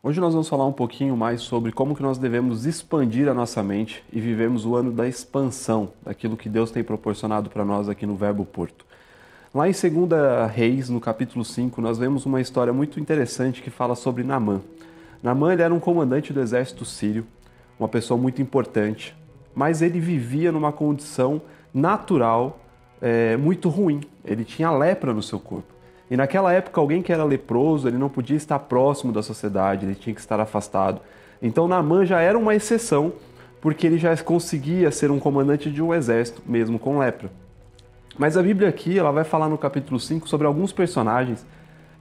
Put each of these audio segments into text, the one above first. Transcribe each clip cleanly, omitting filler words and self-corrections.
Hoje nós vamos falar um pouquinho mais sobre como que nós devemos expandir a nossa mente e vivemos o ano da expansão, daquilo que Deus tem proporcionado para nós aqui no Verbo Porto. Lá em 2 Reis, no capítulo 5, nós vemos uma história muito interessante que fala sobre Naamã. Naamã ele era um comandante do exército sírio, uma pessoa muito importante, mas ele vivia numa condição natural muito ruim. Ele tinha lepra no seu corpo. E naquela época, alguém que era leproso, ele não podia estar próximo da sociedade, ele tinha que estar afastado. Então Naamã já era uma exceção, porque ele já conseguia ser um comandante de um exército, mesmo com lepra. Mas a Bíblia aqui, ela vai falar no capítulo 5 sobre alguns personagens,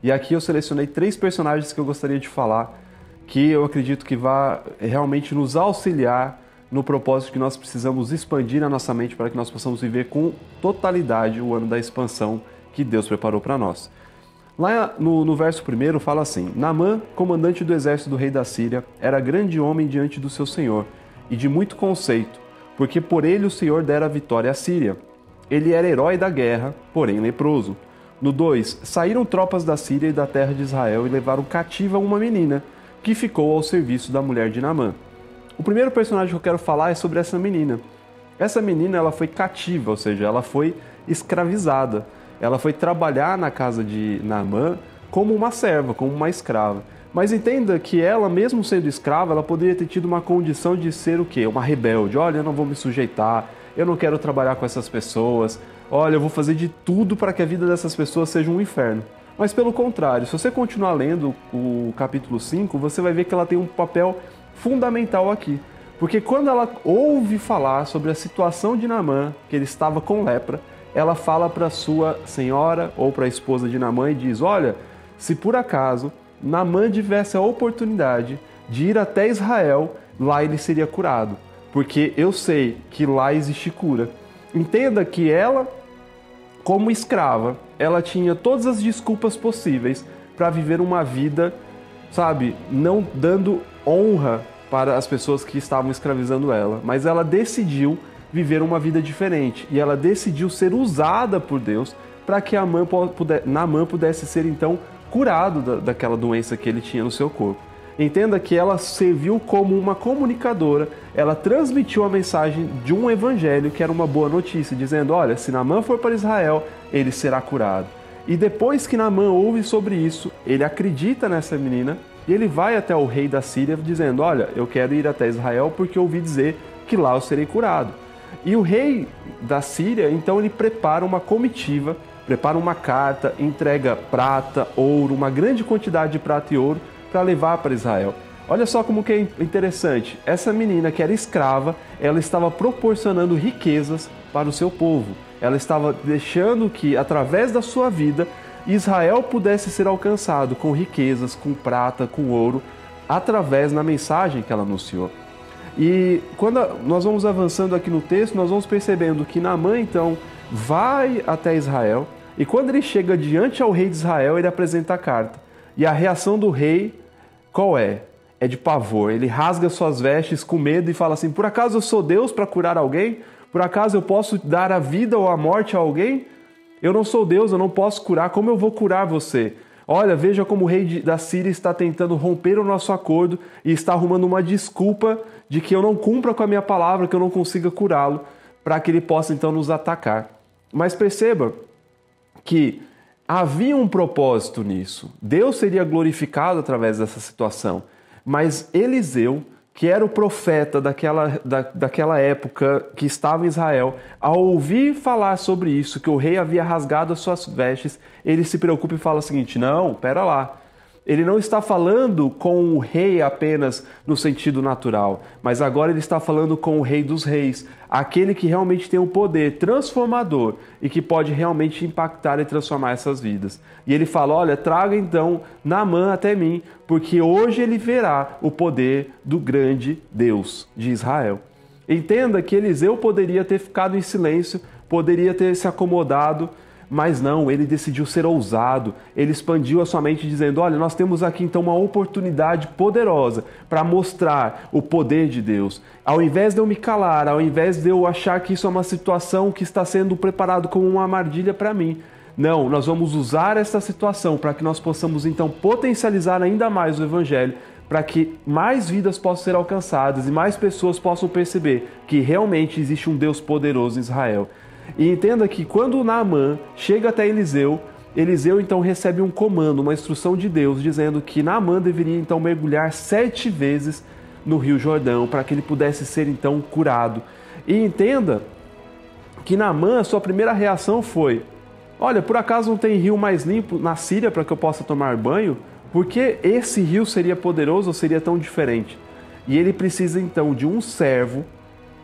e aqui eu selecionei 3 personagens que eu gostaria de falar, que eu acredito que vai realmente nos auxiliar no propósito que nós precisamos expandir a nossa mente para que nós possamos viver com totalidade o ano da expansão que Deus preparou para nós. Lá no verso 1 fala assim: Naamã, comandante do exército do rei da Síria, era grande homem diante do seu senhor e de muito conceito, porque por ele o Senhor dera a vitória à Síria. Ele era herói da guerra, porém leproso. No 2, saíram tropas da Síria e da terra de Israel e levaram cativa uma menina, que ficou ao serviço da mulher de Naamã. O primeiro personagem que eu quero falar é sobre essa menina. Essa menina ela foi cativa, ou seja, ela foi escravizada. Ela foi trabalhar na casa de Naamã como uma serva, como uma escrava. Mas entenda que ela, mesmo sendo escrava, ela poderia ter tido uma condição de ser o quê? Uma rebelde. Olha, eu não vou me sujeitar, eu não quero trabalhar com essas pessoas, olha, eu vou fazer de tudo para que a vida dessas pessoas seja um inferno. Mas pelo contrário, se você continuar lendo o capítulo 5, você vai ver que ela tem um papel fundamental aqui. Porque quando ela ouve falar sobre a situação de Naamã, que ele estava com lepra, ela fala para sua senhora ou para a esposa de Naamã e diz: olha, se por acaso Naamã tivesse a oportunidade de ir até Israel, lá ele seria curado, porque eu sei que lá existe cura. Entenda que ela, como escrava, ela tinha todas as desculpas possíveis para viver uma vida, sabe, não dando honra para as pessoas que estavam escravizando ela, mas ela decidiu viver uma vida diferente, e ela decidiu ser usada por Deus para que Naamã pudesse ser então curado daquela doença que ele tinha no seu corpo. Entenda que ela serviu como uma comunicadora, ela transmitiu a mensagem de um evangelho que era uma boa notícia, dizendo: olha, se Naamã for para Israel, ele será curado. E depois que Naamã ouve sobre isso, ele acredita nessa menina e ele vai até o rei da Síria dizendo: olha, eu quero ir até Israel porque eu ouvi dizer que lá eu serei curado. E o rei da Síria, então, ele prepara uma comitiva, prepara uma carta, entrega prata, ouro, uma grande quantidade de prata e ouro para levar para Israel. Olha só como que é interessante. Essa menina que era escrava, ela estava proporcionando riquezas para o seu povo. Ela estava deixando que, através da sua vida, Israel pudesse ser alcançado com riquezas, com prata, com ouro, através da mensagem que ela anunciou. E quando nós vamos avançando aqui no texto, nós vamos percebendo que Naamã, então, vai até Israel, e quando ele chega diante ao rei de Israel, ele apresenta a carta. E a reação do rei, qual é? É de pavor. Ele rasga suas vestes com medo e fala assim: por acaso eu sou Deus para curar alguém? Por acaso eu posso dar a vida ou a morte a alguém? Eu não sou Deus, eu não posso curar, como eu vou curar você? Olha, veja como o rei da Síria está tentando romper o nosso acordo e está arrumando uma desculpa de que eu não cumpra com a minha palavra, que eu não consiga curá-lo, para que ele possa então nos atacar. Mas perceba que havia um propósito nisso. Deus seria glorificado através dessa situação. Mas Eliseu, que era o profeta daquela época que estava em Israel, ao ouvir falar sobre isso, que o rei havia rasgado as suas vestes, ele se preocupa e fala o seguinte: não, pera lá. Ele não está falando com o rei apenas no sentido natural, mas agora ele está falando com o rei dos reis, aquele que realmente tem um poder transformador e que pode realmente impactar e transformar essas vidas. E ele fala: olha, traga então Naamã até mim, porque hoje ele verá o poder do grande Deus de Israel. Entenda que Eliseu poderia ter ficado em silêncio, poderia ter se acomodado, mas não, ele decidiu ser ousado, ele expandiu a sua mente dizendo: olha, nós temos aqui então uma oportunidade poderosa para mostrar o poder de Deus. Ao invés de eu me calar, ao invés de eu achar que isso é uma situação que está sendo preparado como uma armadilha para mim, não, nós vamos usar essa situação para que nós possamos então potencializar ainda mais o Evangelho, para que mais vidas possam ser alcançadas e mais pessoas possam perceber que realmente existe um Deus poderoso em Israel. E entenda que quando Naamã chega até Eliseu, Eliseu então recebe um comando, uma instrução de Deus, dizendo que Naamã deveria então mergulhar 7 vezes no Rio Jordão, para que ele pudesse ser então curado. E entenda que Naamã, a sua primeira reação foi: olha, por acaso não tem rio mais limpo na Síria para que eu possa tomar banho? Por que esse rio seria poderoso ou seria tão diferente? E ele precisa então de um servo,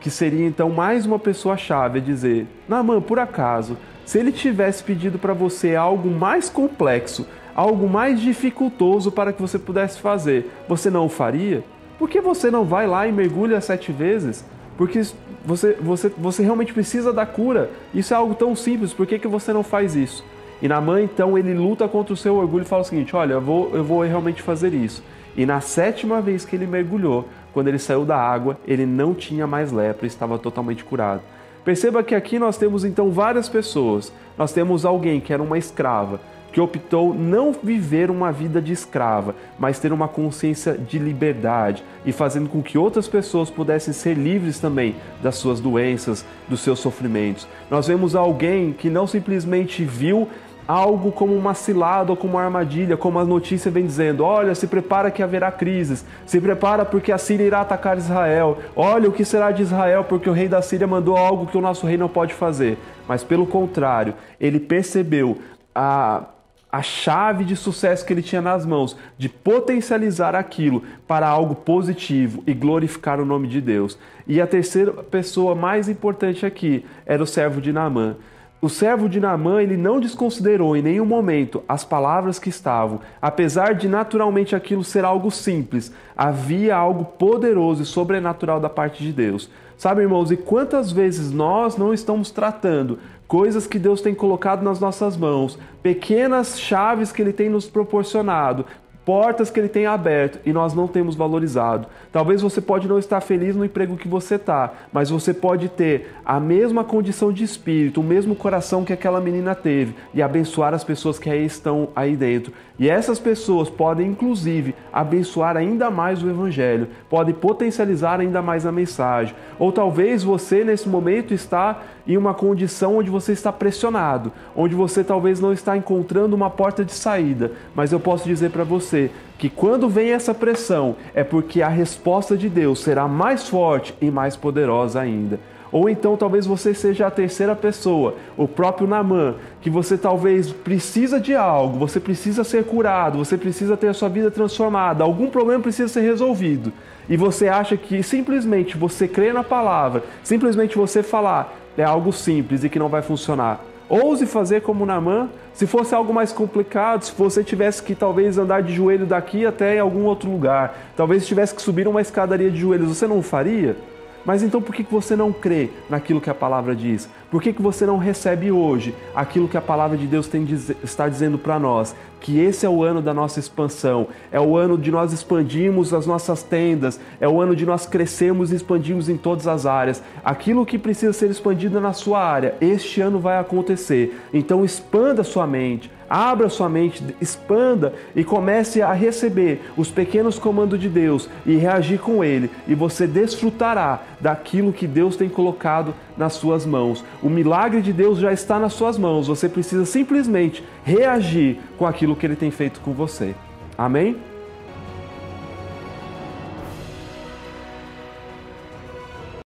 que seria então mais uma pessoa-chave a dizer: Naamã, por acaso, se ele tivesse pedido para você algo mais complexo, algo mais dificultoso para que você pudesse fazer, você não o faria? Por que você não vai lá e mergulha 7 vezes? Porque você realmente precisa da cura. Isso é algo tão simples, por que você não faz isso? E Naamã, então, ele luta contra o seu orgulho e fala o seguinte: olha, eu vou realmente fazer isso. E na 7ª vez que ele mergulhou, quando ele saiu da água, ele não tinha mais lepra, estava totalmente curado. Perceba que aqui nós temos então várias pessoas. Nós temos alguém que era uma escrava, que optou não viver uma vida de escrava, mas ter uma consciência de liberdade e fazendo com que outras pessoas pudessem ser livres também das suas doenças, dos seus sofrimentos. Nós vemos alguém que não simplesmente viu algo como uma cilada ou como uma armadilha, como a notícia vem dizendo: olha, se prepara que haverá crises, se prepara porque a Síria irá atacar Israel, olha o que será de Israel porque o rei da Síria mandou algo que o nosso rei não pode fazer. Mas pelo contrário, ele percebeu a chave de sucesso que ele tinha nas mãos, de potencializar aquilo para algo positivo e glorificar o nome de Deus. E a terceira pessoa mais importante aqui era o servo de Naamã. O servo de Naamã, ele não desconsiderou em nenhum momento as palavras que estavam. Apesar de naturalmente aquilo ser algo simples, havia algo poderoso e sobrenatural da parte de Deus. Sabe, irmãos, e quantas vezes nós não estamos tratando coisas que Deus tem colocado nas nossas mãos, pequenas chaves que Ele tem nos proporcionado, portas que Ele tem aberto e nós não temos valorizado. Talvez você pode não estar feliz no emprego que você está, mas você pode ter a mesma condição de espírito, o mesmo coração que aquela menina teve e abençoar as pessoas que aí estão aí dentro. E essas pessoas podem, inclusive, abençoar ainda mais o Evangelho, podem potencializar ainda mais a mensagem. Ou talvez você, nesse momento, está em uma condição onde você está pressionado, onde você talvez não está encontrando uma porta de saída. Mas eu posso dizer para você que quando vem essa pressão, é porque a resposta de Deus será mais forte e mais poderosa ainda. Ou então talvez você seja a terceira pessoa, o próprio Naamã, que você talvez precisa de algo, você precisa ser curado, você precisa ter a sua vida transformada, algum problema precisa ser resolvido. E você acha que simplesmente você crer na palavra, simplesmente você falar é algo simples e que não vai funcionar. Ouse fazer como Naamã. Se fosse algo mais complicado, se você tivesse que talvez andar de joelho daqui até em algum outro lugar, talvez tivesse que subir uma escadaria de joelhos, você não faria? Mas então por que você não crê naquilo que a palavra diz? Por que você não recebe hoje aquilo que a palavra de Deus está dizendo para nós? Que esse é o ano da nossa expansão, é o ano de nós expandirmos as nossas tendas, é o ano de nós crescermos e expandirmos em todas as áreas. Aquilo que precisa ser expandido na sua área, este ano vai acontecer. Então expanda sua mente. Abra sua mente, expanda e comece a receber os pequenos comandos de Deus e reagir com Ele. E você desfrutará daquilo que Deus tem colocado nas suas mãos. O milagre de Deus já está nas suas mãos. Você precisa simplesmente reagir com aquilo que Ele tem feito com você. Amém?